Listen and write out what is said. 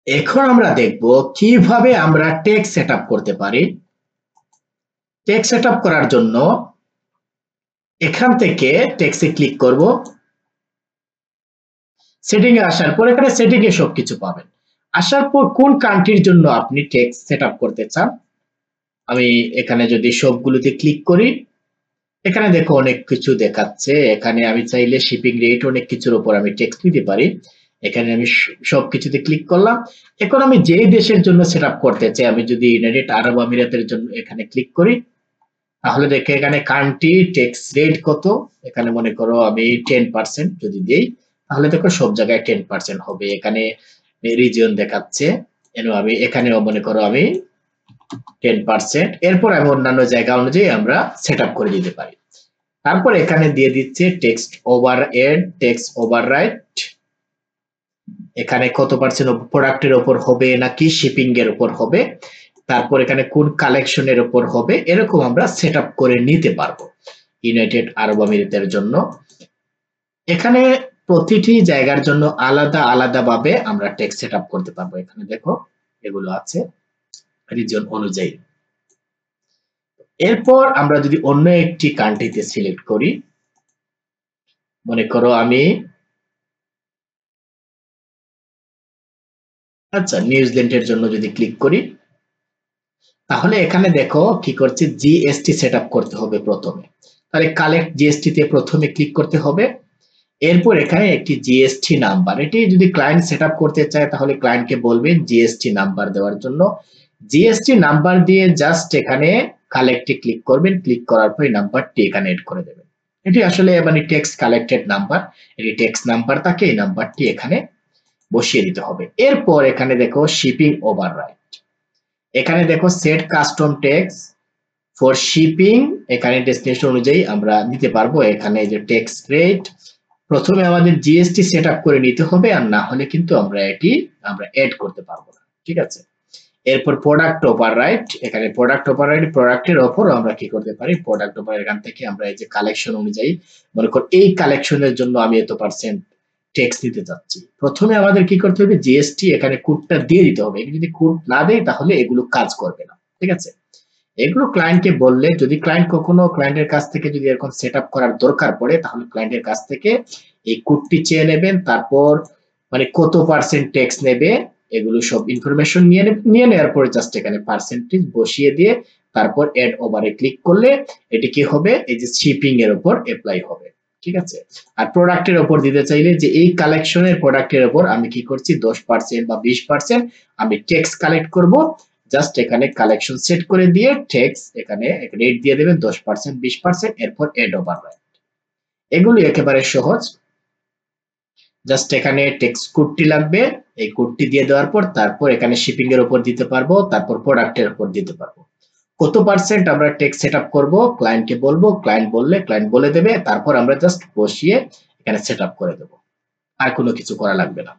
এখন আমরা দেখব কিভাবে আমরা টেক্সট সেটআপ করতে পারি। টেক্সট সেটআপ করার জন্য এখান থেকে টেক্সটে ক্লিক করব। সেটিং এ আসার পর এখানে সেটিং এ সবকিছু পাবেন। আসার পর কোন কান্ট্রির জন্য আপনি টেক্সট সেটআপ করতে চান, আমি এখানে যদি সবগুলোতে ক্লিক করি, এখানে দেখো অনেক কিছু দেখাচ্ছে। এখানে আমি চাইলে শিপিং রেট অনেক কিছুর উপর আমি টেক্সট দিতে পারি। এখানে আমি সবকিছুতে ক্লিক করলাম। এখন আমি যে দেশের জন্য সেটআপ করতে চাই, আমি যদি ইউনাইটেড আরব আমিরাতের জন্য এখানে ক্লিক করি, তাহলে দেখে এখানে কান্ট্রি টেক্স রেট কত। এখানে মনে করো আমি 10% যদি দেই, তাহলে দেখো সব জায়গায় 10% হবে। এখানে রিজিয়ন দেখাচ্ছে, আমি এখানেও মনে করো আমি 10%। এরপর আমি অন্যান্য জায়গা অনুযায়ী আমরা সেটআপ করে দিতে পারি। তারপর এখানে দিয়ে দিচ্ছে text over add, text overwrite, এখানে কত পার্সেন্ট প্রোডাক্টের উপর হবে নাকি শিপিং এর উপর হবে, তারপর এখানে কোন কালেকশনের উপর হবে, এরকম আমরা সেটআপ করে নিতে পারবো ইউনাইটেড আরব আমিরাতের জন্য। এখানে প্রতিটি জায়গার জন্য আলাদা আলাদা ভাবে আমরা টেক্সট সেটআপ করতে পারবো। এখানে দেখো এগুলো আছে রিজন অনুযায়ী। এরপর আমরা যদি অন্য একটি কান্ট্রিতে সিলেক্ট করি, মনে করো আমি নিউজিল্যান্ডের জন্য যদি ক্লিক করি, তাহলে এখানে দেখো কি করছে, জিএসটি সেটআপ করতে হবে প্রথমে। তাহলে কালেক্ট জিএসটি তে প্রথমে ক্লিক করতে হবে। এরপর এখানে একটি জিএসটি নাম্বার, এটি যদি ক্লায়েন্ট সেটআপ করতে চায় তাহলে ক্লায়েন্টকে বলবেন জিএসটি নাম্বার দেওয়ার জন্য। জিএসটি নাম্বার দিয়ে জাস্ট এখানে কালেক্টে ক্লিক করবেন, ক্লিক করার পর এই নাম্বারটি এখানে এড করে দেবেন। এটি আসলে মানে টেক্সট কালেক্টেড নাম্বার, এটি টেক্সট নাম্বার থাকে, এই নাম্বারটি এখানে বসিয়ে দিতে হবে। এরপর এখানে দেখো শিপিং ওভাররাইট, এখানে দেখো set custom text for shipping, এখানে ডেস্টিনেশন অনুযায়ী আমরা নিতে পারবো। এখানে যে টেক্সট রেট প্রথমে আমাদের জিএসটি সেটআপ করে নিতে হবে, আর না হলে কিন্তু আমরা এড করতে পারবো না। ঠিক আছে, এরপর প্রোডাক্ট ওভাররাইট, এখানে প্রোডাক্ট ওভাররাইট প্রোডাক্টের উপর আমরা কি করতে পারি, প্রোডাক্ট ওভার এখান থেকে আমরা এই যে কালেকশন অনুযায়ী, মনে কর এই কালেকশনের জন্য আমি এত পার্সেন্ট টেক্সট দিতে চাচ্ছি, প্রথমে আমাদের কি করতে হবে, জিএসটি এখানে কোডটা দিয়ে দিতে হবে। যদি কোড না দেয় তাহলে এগুলো কাজ করবে না। ঠিক আছে, এগুলো ক্লায়েন্টকে বললে, যদি ক্লায়েন্ট কখনো ক্লায়েন্টের কাছ থেকে যদি এরকম সেটআপ করার দরকার পড়ে, তাহলে ক্লায়েন্টের কাছ থেকে এই কোডটি চেয়ে নেবেন। তারপর মানে কত পার্সেন্ট টেক্সট নেবে এগুলো সব ইনফরমেশন নিয়ে নেওয়ার পরে জাস্ট এখানে পার্সেন্টেজ বসিয়ে দিয়ে তারপর এড ওভারে ক্লিক করলে এটি কি হবে, এই যে শিপিং এর উপর অ্যাপ্লাই হবে। ঠিক আছে, আর প্রোডাক্টের উপর দিতে চাইলে যে এই কালেকশনের প্রোডাক্টের উপর আমি কি করছি 10% বা 20% আমি টেক্সট কালেক্ট করব, জাস্ট এখানে কালেকশন সেট করে দিয়ে টেক্সট এখানে রেট দিয়ে দেবেন 10% 20%, এরপর এড ওভাররাইট। এগুলি একেবারে সহজ। জাস্ট এখানে টেক্সট কোডটি লাগবে, এই কোডটি দিয়ে দেওয়ার পর তারপর এখানে শিপিং এর উপর দিতে পারবো, তারপর প্রোডাক্টের উপর দিতে পারবো। কত পার্সেন্ট আমরা টেক্সট সেটআপ করব ক্লায়েন্টকে বলবো, ক্লায়েন্ট বললে ক্লায়েন্ট বলে দেবে, তারপর আমরা জাস্ট বসিয়ে এখানে সেটআপ করে দেব, আর কোনো কিছু করা লাগবে না।